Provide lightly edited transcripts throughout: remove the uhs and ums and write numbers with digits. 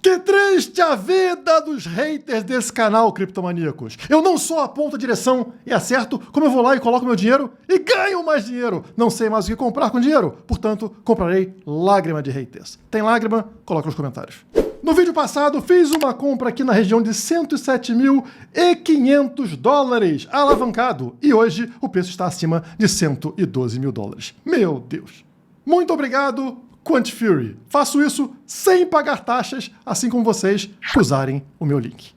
Que triste a vida dos haters desse canal, criptomaníacos. Eu não só aponto a direção e acerto, como eu vou lá e coloco meu dinheiro e ganho mais dinheiro. Não sei mais o que comprar com dinheiro, portanto, comprarei lágrima de haters. Tem lágrima? Coloca nos comentários. No vídeo passado, fiz uma compra aqui na região de 107.500 dólares, alavancado, e hoje o preço está acima de 112 mil dólares. Meu Deus. Muito obrigado, Quant Fury. Faço isso sem pagar taxas, assim como vocês usarem o meu link.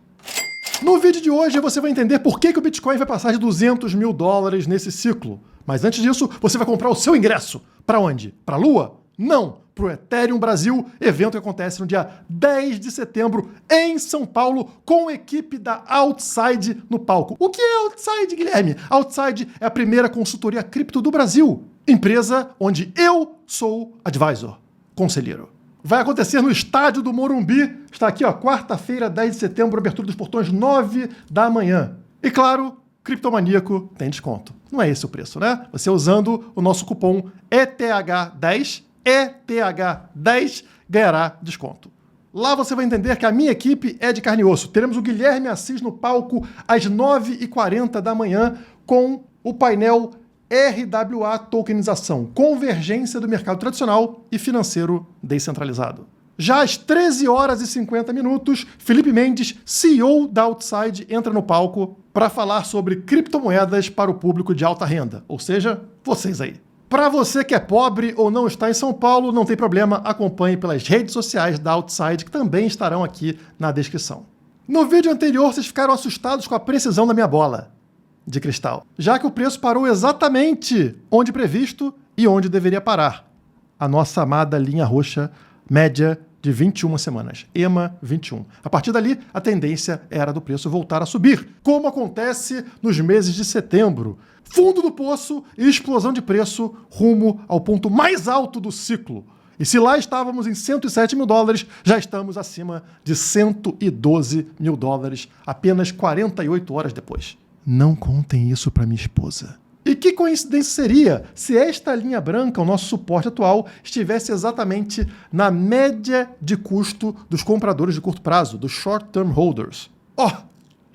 No vídeo de hoje você vai entender por que o Bitcoin vai passar de 200 mil dólares nesse ciclo. Mas antes disso, você vai comprar o seu ingresso. Para onde? Para a Lua? Não! Para o Ethereum Brasil, evento que acontece no dia 10 de setembro em São Paulo, com a equipe da Outside no palco. O que é Outside, Guilherme? Outside é a primeira consultoria cripto do Brasil. Empresa onde eu sou advisor, conselheiro. Vai acontecer no estádio do Morumbi. Está aqui, ó, quarta-feira, 10 de setembro, abertura dos portões 9 da manhã. E claro, criptomaníaco tem desconto. Não é esse o preço, né? Você usando o nosso cupom ETH10, ETH10, ganhará desconto. Lá você vai entender que a minha equipe é de carne e osso. Teremos o Guilherme Assis no palco às 9h40 da manhã com o painel RWA Tokenização, convergência do mercado tradicional e financeiro descentralizado. Já às 13h50, Felipe Mendes, CEO da Outside, entra no palco para falar sobre criptomoedas para o público de alta renda, ou seja, vocês aí. Para você que é pobre ou não está em São Paulo, não tem problema, acompanhe pelas redes sociais da Outside, que também estarão aqui na descrição. No vídeo anterior, vocês ficaram assustados com a precisão da minha bola de cristal, já que o preço parou exatamente onde previsto e onde deveria parar. A nossa amada linha roxa média de 21 semanas, EMA 21. A partir dali, a tendência era do preço voltar a subir, como acontece nos meses de setembro. Fundo do poço e explosão de preço rumo ao ponto mais alto do ciclo. E se lá estávamos em 107 mil dólares, já estamos acima de 112 mil dólares apenas 48 horas depois. Não contem isso para minha esposa. E que coincidência seria se esta linha branca, o nosso suporte atual, estivesse exatamente na média de custo dos compradores de curto prazo, dos short-term holders.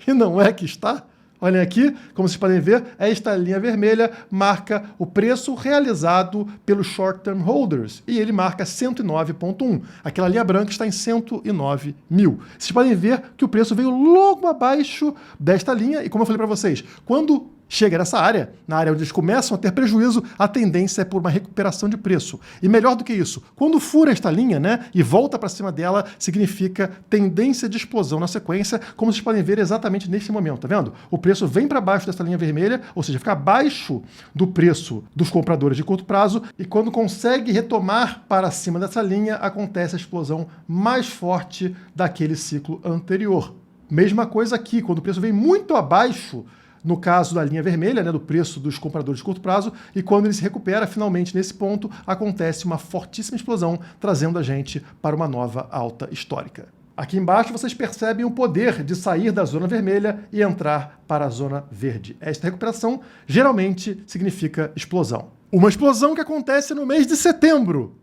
E não é que está? Olhem aqui, como vocês podem ver, esta linha vermelha marca o preço realizado pelos short-term holders e ele marca 109,1. Aquela linha branca está em 109 mil. Vocês podem ver que o preço veio logo abaixo desta linha e, como eu falei para vocês, quando chega nessa área, na área onde eles começam a ter prejuízo, a tendência é por uma recuperação de preço. E melhor do que isso, quando fura esta linha, e volta para cima dela, significa tendência de explosão na sequência, como vocês podem ver exatamente neste momento, tá vendo? O preço vem para baixo dessa linha vermelha, ou seja, fica abaixo do preço dos compradores de curto prazo, e quando consegue retomar para cima dessa linha, acontece a explosão mais forte daquele ciclo anterior. Mesma coisa aqui, quando o preço vem muito abaixo, no caso da linha vermelha, do preço dos compradores de curto prazo, e quando ele se recupera, finalmente, nesse ponto, acontece uma fortíssima explosão, trazendo a gente para uma nova alta histórica. Aqui embaixo vocês percebem o poder de sair da zona vermelha e entrar para a zona verde. Esta recuperação geralmente significa explosão. Uma explosão que acontece no mês de setembro.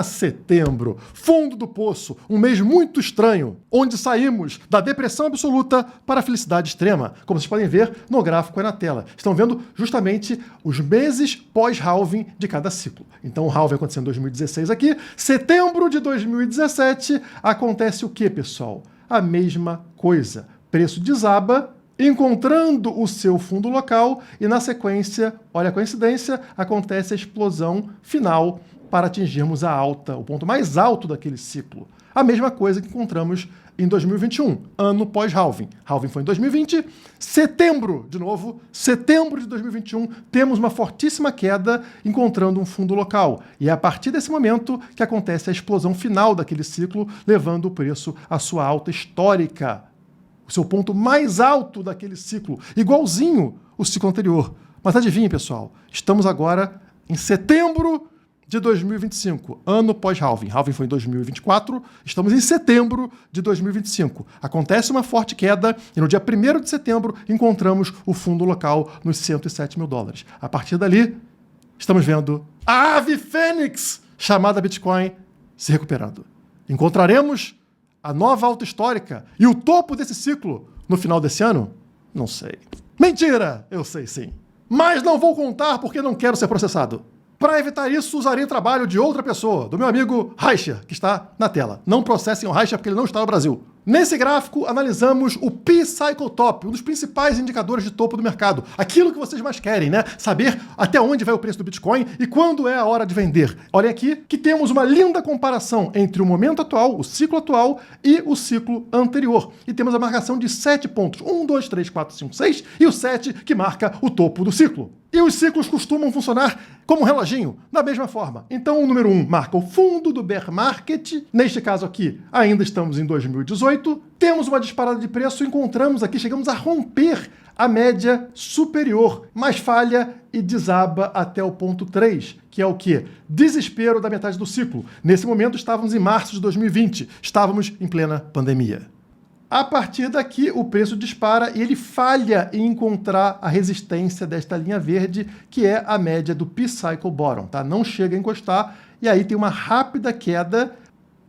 Setembro, fundo do poço, um mês muito estranho, onde saímos da depressão absoluta para a felicidade extrema. Como vocês podem ver no gráfico aí na tela. Estão vendo justamente os meses pós-halving de cada ciclo. Então o halving aconteceu em 2016 aqui. Setembro de 2017 acontece o que, pessoal? A mesma coisa. Preço desaba, encontrando o seu fundo local e, na sequência, olha a coincidência, acontece a explosão final para atingirmos a alta, o ponto mais alto daquele ciclo. A mesma coisa que encontramos em 2021, ano pós-halving. Halving foi em 2020, setembro, de novo, setembro de 2021, temos uma fortíssima queda encontrando um fundo local. E é a partir desse momento que acontece a explosão final daquele ciclo, levando o preço à sua alta histórica. O seu ponto mais alto daquele ciclo, igualzinho o ciclo anterior. Mas adivinhe, pessoal, estamos agora em setembro de 2025, ano pós-halving. Halving foi em 2024, estamos em setembro de 2025. Acontece uma forte queda e no dia 1º de setembro encontramos o fundo local nos 107 mil dólares. A partir dali, estamos vendo a ave fênix chamada Bitcoin se recuperando. Encontraremos a nova alta histórica e o topo desse ciclo no final desse ano? Não sei. Mentira! Eu sei sim. Mas não vou contar porque não quero ser processado. Para evitar isso, usarei o trabalho de outra pessoa, do meu amigo Reicher, que está na tela. Não processem o Reicher porque ele não está no Brasil. Nesse gráfico, analisamos o P-Cycle Top, um dos principais indicadores de topo do mercado. Aquilo que vocês mais querem, né? Saber até onde vai o preço do Bitcoin e quando é a hora de vender. Olhem aqui que temos uma linda comparação entre o momento atual, o ciclo atual e o ciclo anterior. E temos a marcação de 7 pontos. 1, 2, 3, 4, 5, 6 e o 7 que marca o topo do ciclo. E os ciclos costumam funcionar como um reloginho, da mesma forma. Então o número 1 marca o fundo do bear market. Neste caso aqui, ainda estamos em 2018. Temos uma disparada de preço, encontramos aqui, chegamos a romper a média superior, mas falha e desaba até o ponto 3, que é o quê? Desespero da metade do ciclo. Nesse momento estávamos em março de 2020, estávamos em plena pandemia. A partir daqui, o preço dispara e ele falha em encontrar a resistência desta linha verde, que é a média do P-Cycle Bottom, tá? Não chega a encostar, e aí tem uma rápida queda,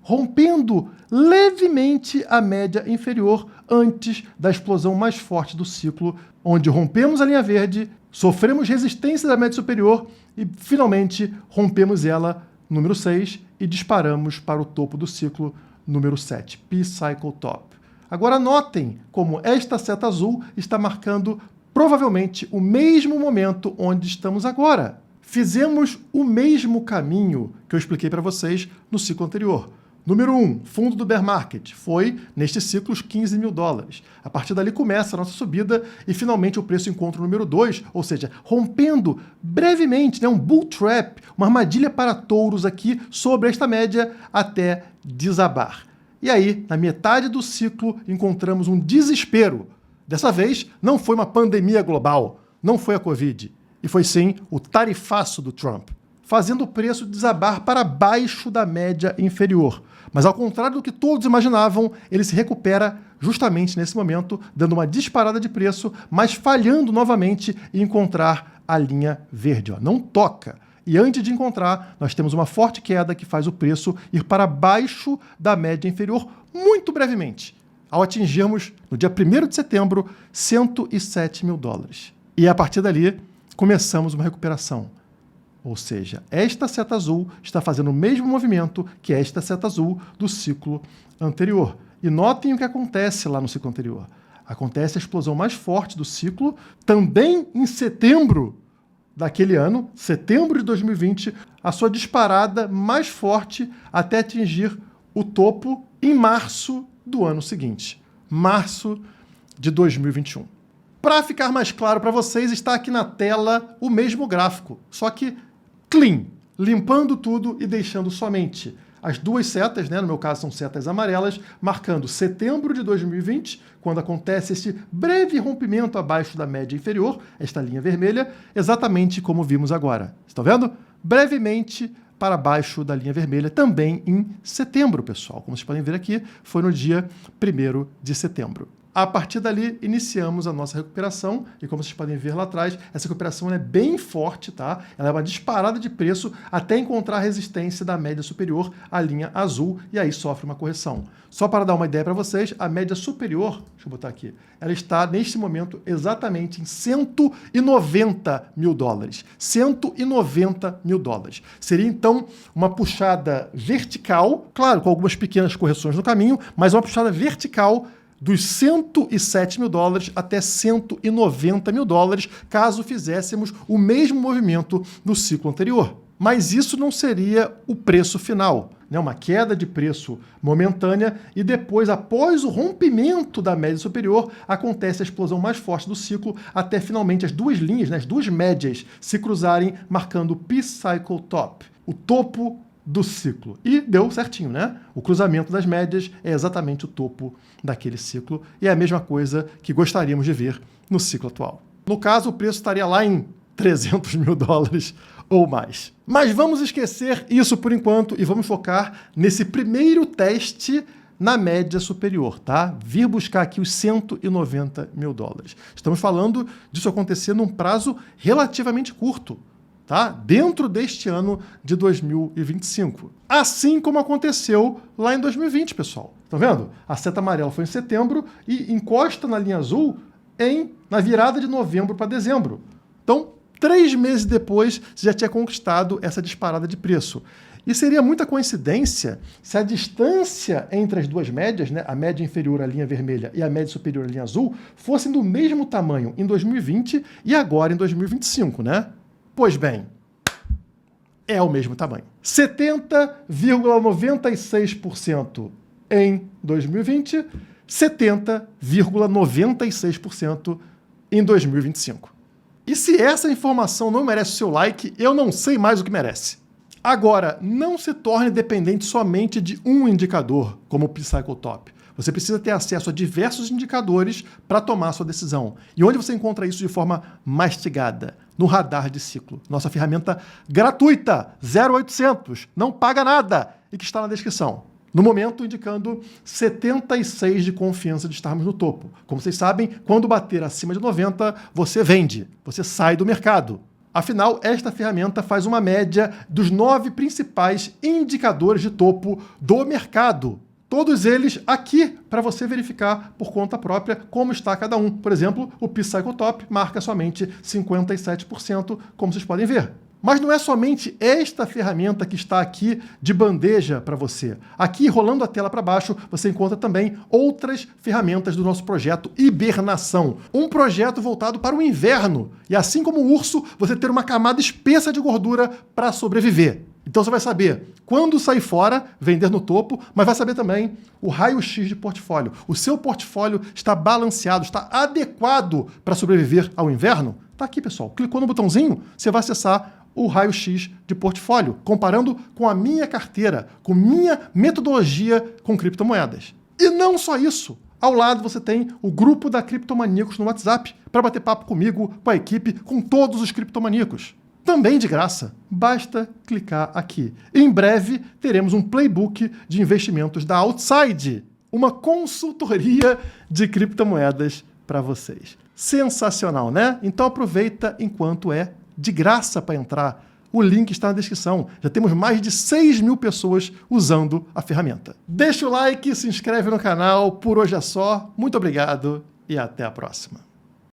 rompendo levemente a média inferior antes da explosão mais forte do ciclo, onde rompemos a linha verde, sofremos resistência da média superior e, finalmente, rompemos ela, número 6, e disparamos para o topo do ciclo, número 7, P-Cycle Top. Agora notem como esta seta azul está marcando provavelmente o mesmo momento onde estamos agora. Fizemos o mesmo caminho que eu expliquei para vocês no ciclo anterior. Número 1, fundo do bear market, foi, neste ciclo, os 15 mil dólares. A partir dali começa a nossa subida e, finalmente, o preço encontra o número 2, ou seja, rompendo brevemente, né, um bull trap, uma armadilha para touros aqui sobre esta média até desabar. E aí, na metade do ciclo, encontramos um desespero. Dessa vez, não foi uma pandemia global, não foi a Covid, e foi sim o tarifaço do Trump, fazendo o preço desabar para baixo da média inferior. Mas ao contrário do que todos imaginavam, ele se recupera justamente nesse momento, dando uma disparada de preço, mas falhando novamente em encontrar a linha verde. Ó. Não toca. E antes de encontrar, nós temos uma forte queda que faz o preço ir para baixo da média inferior muito brevemente, ao atingirmos, no dia 1º de setembro, 107 mil dólares. E a partir dali, começamos uma recuperação. Ou seja, esta seta azul está fazendo o mesmo movimento que esta seta azul do ciclo anterior. E notem o que acontece lá no ciclo anterior. Acontece a explosão mais forte do ciclo, também em setembro daquele ano, setembro de 2020, a sua disparada mais forte até atingir o topo em março do ano seguinte, março de 2021. Para ficar mais claro para vocês, está aqui na tela o mesmo gráfico, só que clean, limpando tudo e deixando somente as duas setas, né, no meu caso são setas amarelas, marcando setembro de 2020, quando acontece esse breve rompimento abaixo da média inferior, esta linha vermelha, exatamente como vimos agora. Estão vendo? Brevemente para baixo da linha vermelha, também em setembro, pessoal. Como vocês podem ver aqui, foi no dia 1º de setembro. A partir dali, iniciamos a nossa recuperação e, como vocês podem ver lá atrás, essa recuperação é bem forte, tá? Ela é uma disparada de preço até encontrar a resistência da média superior, a linha azul, e aí sofre uma correção. Só para dar uma ideia para vocês, a média superior, deixa eu botar aqui, ela está, neste momento, exatamente em 190 mil dólares. 190 mil dólares. Seria, então, uma puxada vertical, claro, com algumas pequenas correções no caminho, mas uma puxada vertical dos 107 mil dólares até 190 mil dólares, caso fizéssemos o mesmo movimento no ciclo anterior. Mas isso não seria o preço final, né? Uma queda de preço momentânea e depois, após o rompimento da média superior, acontece a explosão mais forte do ciclo até finalmente as duas linhas, né, as duas médias, se cruzarem, marcando o P-Cycle Top, o topo do ciclo. E deu certinho, né? O cruzamento das médias é exatamente o topo daquele ciclo e é a mesma coisa que gostaríamos de ver no ciclo atual. No caso, o preço estaria lá em 300 mil dólares ou mais. Mas vamos esquecer isso por enquanto e vamos focar nesse primeiro teste na média superior, tá? Vir buscar aqui os 190 mil dólares. Estamos falando disso acontecer num prazo relativamente curto. tá? Dentro deste ano de 2025. Assim como aconteceu lá em 2020, pessoal. Estão vendo? A seta amarela foi em setembro e encosta na linha azul na virada de novembro para dezembro. Então, 3 meses depois, você já tinha conquistado essa disparada de preço. E seria muita coincidência se a distância entre as duas médias, né, a média inferior à linha vermelha e a média superior à linha azul, fossem do mesmo tamanho em 2020 e agora em 2025, né? Pois bem, é o mesmo tamanho. 70,96% em 2020, 70,96% em 2025. E se essa informação não merece o seu like, eu não sei mais o que merece. Agora, não se torne dependente somente de um indicador, como o PsychoTop. Você precisa ter acesso a diversos indicadores para tomar a sua decisão. E onde você encontra isso de forma mastigada? No Radar de Ciclo. Nossa ferramenta gratuita, 0800, não paga nada, e que está na descrição. No momento, indicando 76 de confiança de estarmos no topo. Como vocês sabem, quando bater acima de 90, você vende, você sai do mercado. Afinal, esta ferramenta faz uma média dos 9 principais indicadores de topo do mercado. Todos eles aqui para você verificar por conta própria como está cada um. Por exemplo, o PsychoTop marca somente 57%, como vocês podem ver. Mas não é somente esta ferramenta que está aqui de bandeja para você. Aqui, rolando a tela para baixo, você encontra também outras ferramentas do nosso projeto Hibernação. Um projeto voltado para o inverno. E assim como o urso, você ter uma camada espessa de gordura para sobreviver. Então você vai saber quando sair fora, vender no topo, mas vai saber também o raio-x de portfólio. O seu portfólio está balanceado, está adequado para sobreviver ao inverno? Está aqui, pessoal. Clicou no botãozinho, você vai acessar o raio-x de portfólio, comparando com a minha carteira, com minha metodologia com criptomoedas. E não só isso. Ao lado você tem o grupo da Criptomaníacos no WhatsApp, para bater papo comigo, com a equipe, com todos os criptomaníacos. Também de graça. Basta clicar aqui. Em breve teremos um playbook de investimentos da Outside, uma consultoria de criptomoedas para vocês. Sensacional, né? Então aproveita enquanto é de graça para entrar. O link está na descrição. Já temos mais de 6.000 pessoas usando a ferramenta. Deixa o like, se inscreve no canal. Por hoje é só. Muito obrigado e até a próxima.